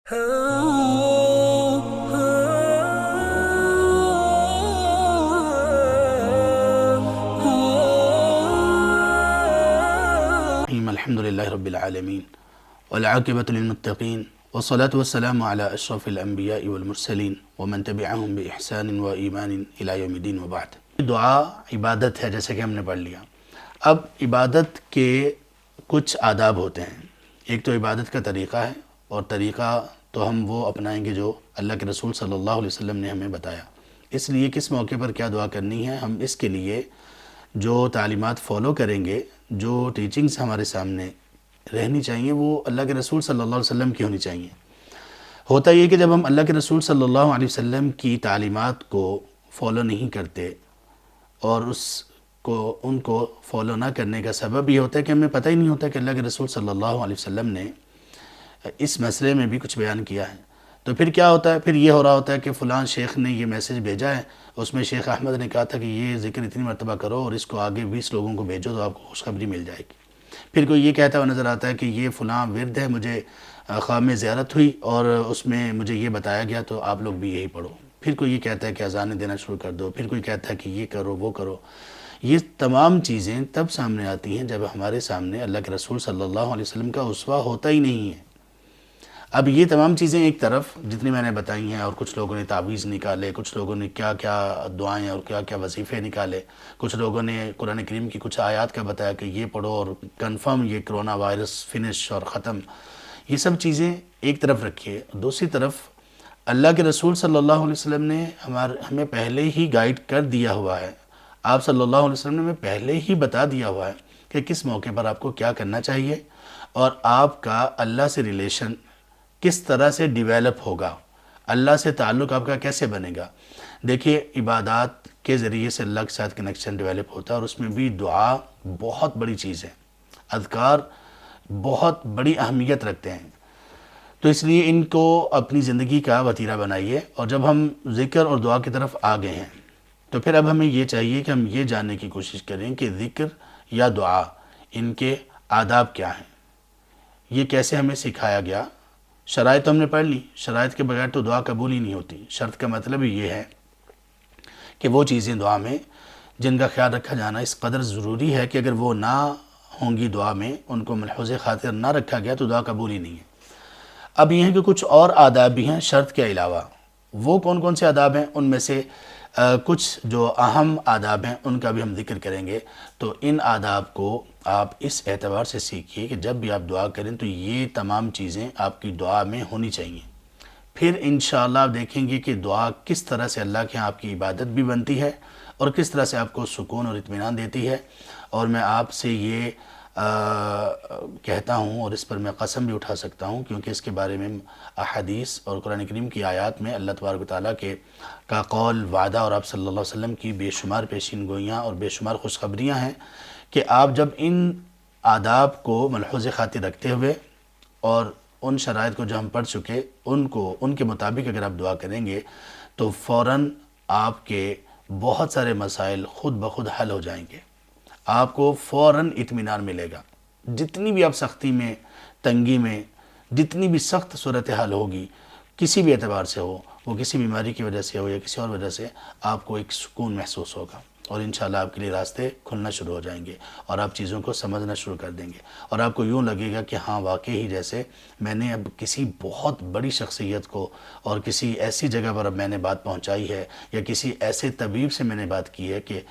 الحمد للہ رب العالمین والعاقبۃ للمتقین والصلاة والسلام علی اشرف الانبیاء والمرسلین ومن تبعہم بإحسان و ایمان الی یوم الدین وبعد۔ دعا عبادت ہے، جیسے کہ ہم نے پڑھ لیا۔ اب عبادت کے کچھ آداب ہوتے ہیں۔ ایک تو عبادت کا طریقہ ہے، اور طریقہ تو ہم وہ اپنائیں گے جو اللہ کے رسول صلی اللہ علیہ وسلم نے ہمیں بتایا۔ اس لیے کس موقع پر کیا دعا کرنی ہے، ہم اس کے لیے جو تعلیمات فالو کریں گے، جو ٹیچنگز ہمارے سامنے رہنی چاہیے، وہ اللہ کے رسول صلی اللہ علیہ وسلم کی ہونی چاہیے۔ ہوتا یہ کہ جب ہم اللہ کے رسول صلی اللہ علیہ وسلم کی تعلیمات کو فالو نہیں کرتے، اور ان کو فالو نہ کرنے کا سبب یہ ہوتا ہے کہ ہمیں پتہ ہی نہیں ہوتا کہ اللہ کے رسول صلی اللہ علیہ وسلم نے اس مسئلے میں بھی کچھ بیان کیا ہے۔ تو پھر کیا ہوتا ہے، پھر یہ ہو رہا ہوتا ہے کہ فلاں شیخ نے یہ میسیج بھیجا ہے، اس میں شیخ احمد نے کہا تھا کہ یہ ذکر اتنی مرتبہ کرو اور اس کو آگے 20 لوگوں کو بھیجو تو آپ کو خوشخبری مل جائے گی۔ پھر کوئی یہ کہتا ہوا نظر آتا ہے کہ یہ فلاں ورد ہے، مجھے خواب میں زیارت ہوئی اور اس میں مجھے یہ بتایا گیا تو آپ لوگ بھی یہی پڑھو۔ پھر کوئی یہ کہتا ہے کہ اذانیں دینا شروع کر دو، پھر کوئی کہتا ہے کہ یہ کرو وہ کرو۔ یہ تمام چیزیں تب سامنے آتی ہیں جب ہمارے سامنے اللہ کے رسول صلی اللہ علیہ وسلم کا اسوہ ہوتا ہی نہیں ہے۔ اب یہ تمام چیزیں ایک طرف جتنی میں نے بتائی ہیں، اور کچھ لوگوں نے تعویذ نکالے، کچھ لوگوں نے کیا کیا دعائیں اور کیا کیا وظیفے نکالے، کچھ لوگوں نے قرآن کریم کی کچھ آیات کا بتایا کہ یہ پڑھو اور کنفرم یہ کرونا وائرس فنش اور ختم۔ یہ سب چیزیں ایک طرف رکھیے۔ دوسری طرف اللہ کے رسول صلی اللہ علیہ وسلم نے ہمیں پہلے ہی گائیڈ کر دیا ہوا ہے۔ آپ صلی اللہ علیہ وسلم نے ہمیں پہلے ہی بتا دیا ہوا ہے کہ کس موقع پر آپ کو کیا کرنا چاہیے، اور آپ کا اللہ سے ریلیشن کس طرح سے ڈیویلپ ہوگا، اللہ سے تعلق آپ کا کیسے بنے گا۔ دیکھیے، عبادات کے ذریعے سے اللہ کے ساتھ کنیکشن ڈیویلپ ہوتا ہے، اور اس میں بھی دعا بہت بڑی چیز ہے۔ اذکار بہت بڑی اہمیت رکھتے ہیں، تو اس لیے ان کو اپنی زندگی کا وتیرہ بنائیے۔ اور جب ہم ذکر اور دعا کی طرف آ گئے ہیں تو پھر اب ہمیں یہ چاہیے کہ ہم یہ جاننے کی کوشش کریں کہ ذکر یا دعا، ان کے آداب کیا ہیں، یہ کیسے ہمیں سکھایا گیا۔ شرائط ہم نے پڑھ لی، شرائط کے بغیر تو دعا قبول ہی نہیں ہوتی۔ شرط کا مطلب ہی یہ ہے کہ وہ چیزیں دعا میں جن کا خیال رکھا جانا اس قدر ضروری ہے کہ اگر وہ نہ ہوں گی دعا میں، ان کو ملحوظ خاطر نہ رکھا گیا تو دعا قبول ہی نہیں ہے۔ اب یہ ہے کہ کچھ اور آداب بھی ہیں شرط کے علاوہ۔ وہ کون کون سے آداب ہیں؟ ان میں سے کچھ جو اہم آداب ہیں ان کا بھی ہم ذکر کریں گے۔ تو ان آداب کو آپ اس اعتبار سے سیکھیے کہ جب بھی آپ دعا کریں تو یہ تمام چیزیں آپ کی دعا میں ہونی چاہیے۔ پھر انشاءاللہ آپ دیکھیں گے کہ دعا کس طرح سے اللہ کے ہاں آپ کی عبادت بھی بنتی ہے، اور کس طرح سے آپ کو سکون اور اطمینان دیتی ہے۔ اور میں آپ سے یہ کہتا ہوں، اور اس پر میں قسم بھی اٹھا سکتا ہوں کیونکہ اس کے بارے میں احادیث اور قرآن کریم کی آیات میں اللہ تبارک و تعالیٰ کا قول، وعدہ، اور آپ صلی اللہ علیہ وسلم کی بے شمار پیشین گوئیاں اور بے شمار خوشخبریاں ہیں کہ آپ جب ان آداب کو ملحوظ خاطر رکھتے ہوئے اور ان شرائط کو جو ہم پڑھ چکے ان کے مطابق اگر آپ دعا کریں گے تو فوراً آپ کے بہت سارے مسائل خود بخود حل ہو جائیں گے۔ آپ کو فوراً اطمینان ملے گا۔ جتنی بھی آپ سختی میں، تنگی میں، جتنی بھی سخت صورتحال ہوگی، کسی بھی اعتبار سے ہو، وہ کسی بیماری کی وجہ سے ہو یا کسی اور وجہ سے، آپ کو ایک سکون محسوس ہوگا، اور انشاءاللہ آپ کے لیے راستے کھلنا شروع ہو جائیں گے، اور آپ چیزوں کو سمجھنا شروع کر دیں گے، اور آپ کو یوں لگے گا کہ ہاں واقعی جیسے میں نے اب کسی بہت بڑی شخصیت کو اور کسی ایسی جگہ پر اب میں نے بات پہنچائی ہے، یا کسی ایسے طبیب سے میں نے بات کی ہے کہ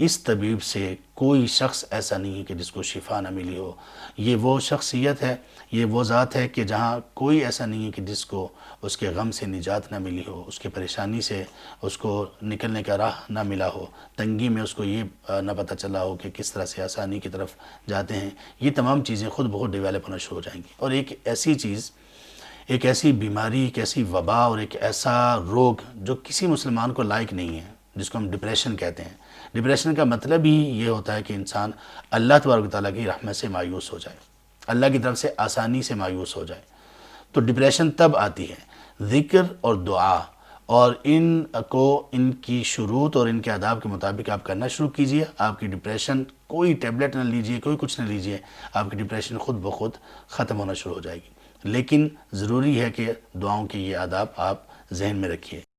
اس طبیب سے کوئی شخص ایسا نہیں ہے کہ جس کو شفا نہ ملی ہو۔ یہ وہ شخصیت ہے، یہ وہ ذات ہے کہ جہاں کوئی ایسا نہیں ہے کہ جس کو اس کے غم سے نجات نہ ملی ہو، اس کے پریشانی سے اس کو نکلنے کا راہ نہ ملا ہو، تنگی میں اس کو یہ نہ پتہ چلا ہو کہ کس طرح سے آسانی کی طرف جاتے ہیں۔ یہ تمام چیزیں خود بخود ڈیویلپ ہونا شروع ہو جائیں گی، اور ایک ایسی چیز، ایک ایسی بیماری، ایک ایسی وبا اور ایک ایسا روگ جو کسی مسلمان کو لائق نہیں ہے، جس کو ہم ڈپریشن کہتے ہیں۔ ڈپریشن کا مطلب ہی یہ ہوتا ہے کہ انسان اللہ تبارک و تعالیٰ کی رحمت سے مایوس ہو جائے، اللہ کی طرف سے آسانی سے مایوس ہو جائے۔ تو ڈپریشن تب آتی ہے۔ ذکر اور دعا اور ان کی شروط اور ان کے آداب کے مطابق آپ کرنا شروع کیجئے۔ آپ کی ڈپریشن، کوئی ٹیبلٹ نہ لیجئے، کوئی کچھ نہ لیجئے، آپ کی ڈپریشن خود بخود ختم ہونا شروع ہو جائے گی۔ لیکن ضروری ہے کہ دعاؤں کے یہ آداب آپ ذہن میں رکھیے۔